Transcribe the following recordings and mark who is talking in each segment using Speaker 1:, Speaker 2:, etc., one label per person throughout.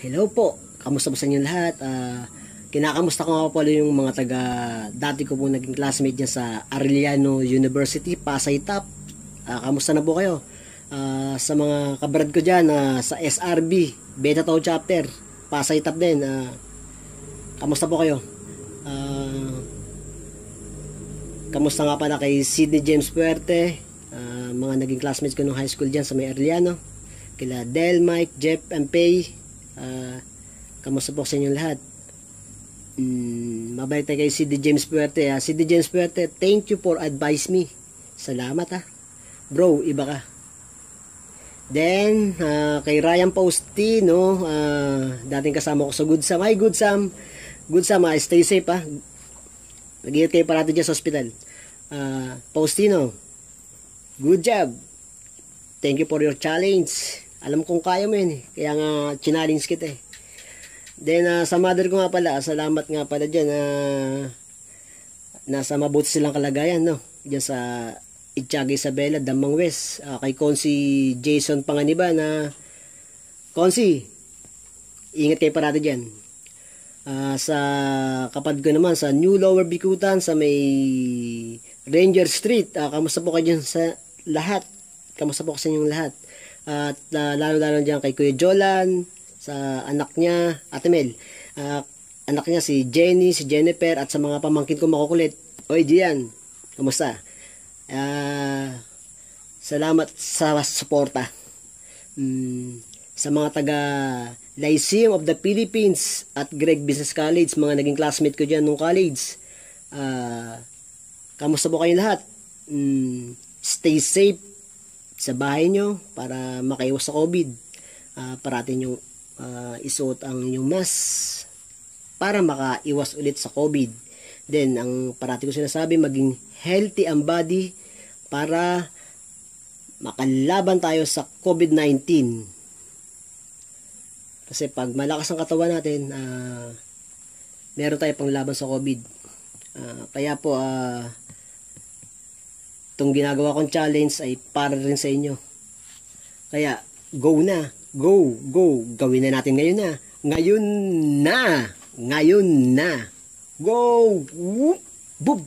Speaker 1: Hello po, kamusta po sa inyo lahat? Kinakamusta ko nga pala yung mga dati ko po naging classmate dyan sa Arellano University, Pasay Top. Kamusta na po kayo? Sa mga kabrad ko dyan sa SRB, Beta Tau Chapter, Pasay Top din. Kamusta po kayo? Kamusta nga pala kay Sydney James Puerte, mga naging classmates ko nung high school dyan sa may Arellano, kila Del, Mike, Jeff, and Pay. Kamusta po sa inyong lahat? Mabalik tayo kay CD James Puerte. CD James Puerte, thank you for advice me. Salamat bro, iba ka. Then kay Ryan Paustino, dating kasama ko sa Good Sam. Hi Good Sam. Good Sam, stay safe Mag-iingat kayo parati dyan sa hospital. Paustino, good job. Thank you for your challenge. Alam kong kaya mo yun kaya nga challenge kita Then sa mother ko nga pala, salamat nga pala dyan nasa mabuti silang kalagayan dyan sa Itchaga Isabela, Damang West. Kay Consi Jason Panganiban Consi, ingat kayo parati dyan. Sa kapatid ko naman sa New Lower Bikutan sa may Ranger Street, kamusta po kayo dyan sa lahat? Kamusta po sa inyong lahat? At lalo-lalo dyan kay Kuya Jolan, sa anak niya, Ate Mel, anak niya si Jenny, si Jennifer, at sa mga pamangkin ko makukulit. Oy, Gian, kamusta? Salamat sa suporta. Sa mga taga Lyceum of the Philippines at Greg Business College, mga naging classmate ko dyan nung college. Kamusta po kayo lahat? Stay safe sa bahay nyo para makaiwas sa COVID. Parati nyo isuot ang inyong mask para makaiwas ulit sa COVID. Then, ang parati ko sinasabi, maging healthy ang body para makalaban tayo sa COVID-19. Kasi pag malakas ang katawan natin, meron tayo pang laban sa COVID. Kaya po, itong ginagawa kong challenge ay para rin sa inyo. Kaya, go na. Go. Gawin na natin ngayon na. Ngayon na. Go. Whoop. Boom.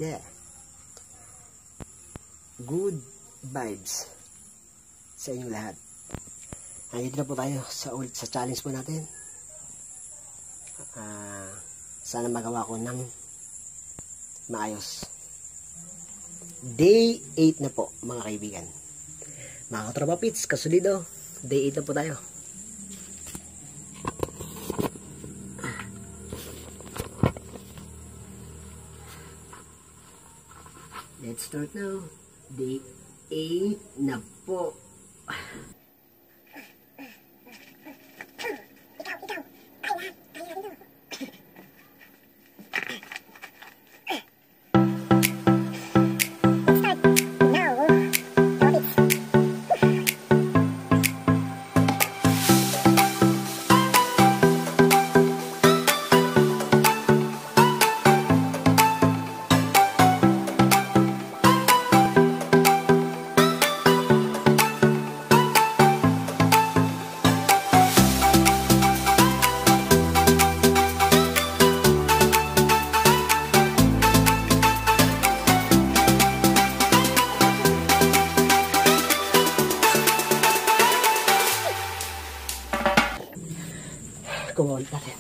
Speaker 1: Yeah. Good vibes sa inyong lahat. Nandito na po tayo sa challenge po natin. Sana magawa ko ng maayos. Day 8 na po mga kaibigan. Mga katropa pits, kasulido, day 8 na po tayo. Let's start now. Day 8 na po. Kumawal natin.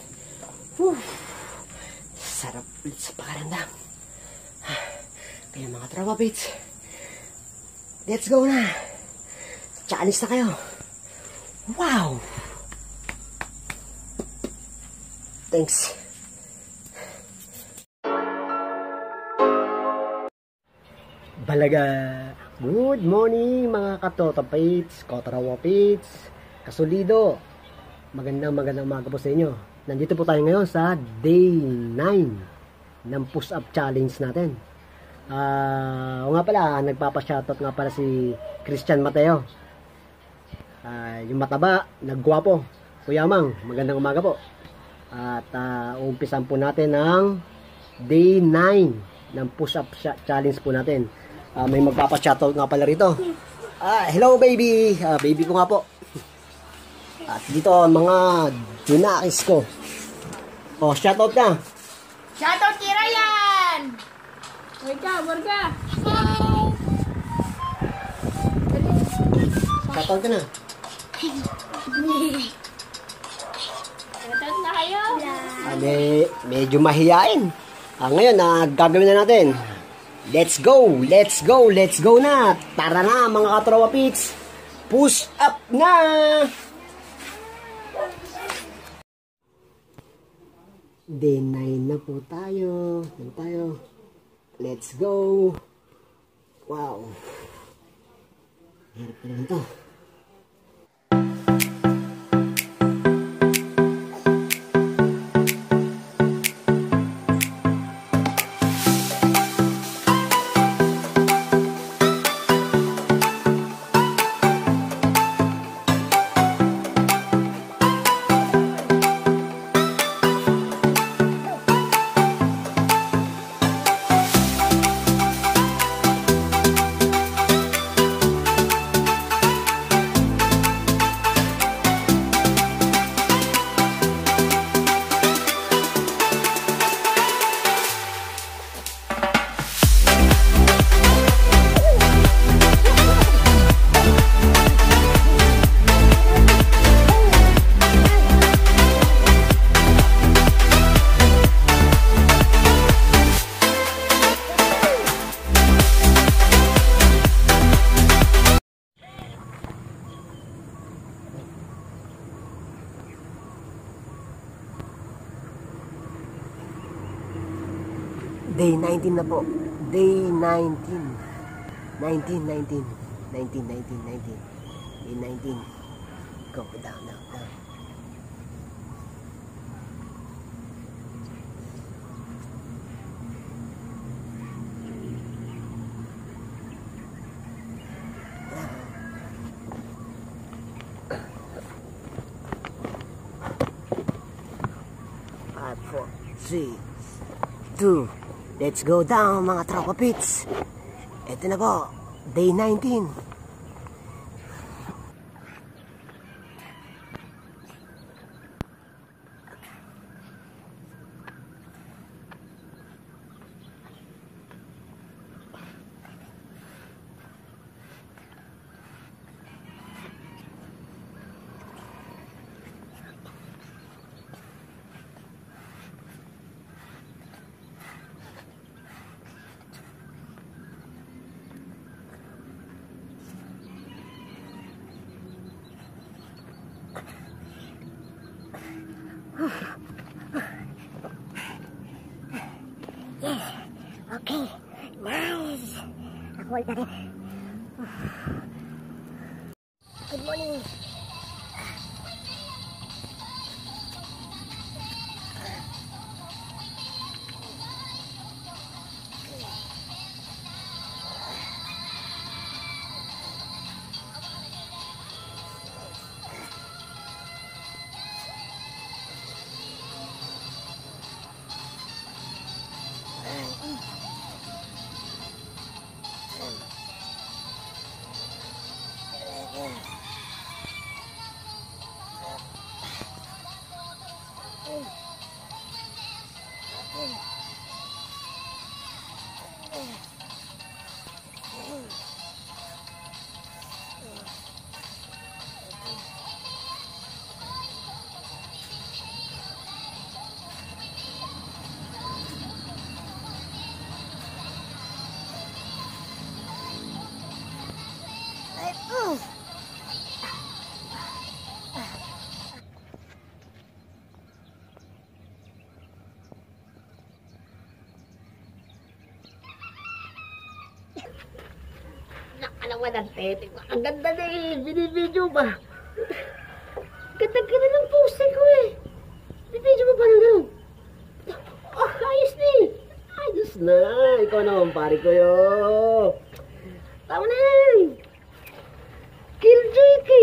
Speaker 1: Sarap ulit sa pakaramdam. Kaya mga tropa pits, let's go na. Challenge na kayo. Wow! Thanks. Balaga. Good morning mga katota pits, kotrawa pits, kasulido. Magandang umaga po sa inyo. Nandito po tayo ngayon sa day 9 ng push-up challenge natin. O nga pala, nagpapa-shoutout nga pala si Christian Mateo. Yung mataba, nagguwapo. Kuya Mang, magandang umaga po. At umpisan po natin ang day 9 ng push-up challenge po natin. May magpapa-shoutout nga pala rito. Hello baby. Baby ko nga po. At dito ang mga junakis ko. Oh, shoutout na.
Speaker 2: Shoutout kay Ryan! Warga!
Speaker 1: Shoutout ka na.
Speaker 2: Shoutout na kayo!
Speaker 1: Medyo mahiyain. Ngayon, gagawin na natin. Let's go na. Tara na mga katropa pits. Push up na. Day 9 na po tayo. Let's go. Wow. Hirap na naman to. Day 19 na po. Day 19. 19. Day 19. Go down. Five, 4, 3, 2. Let's go down mga tropa pits. Ito na po, day 19.
Speaker 3: Okay, nice. Hold na rin. Good morning.
Speaker 2: Nakalawan ang tete ko. Ang ganda na eh. Binibidyo ba? Ganda-ganda ng pose ko eh. Binibidyo mo ba na gano'n? Oh, ayos na eh.
Speaker 1: Ayos na. Ikaw naman pare ko yun.
Speaker 2: Tama na yan. Killjoy ka.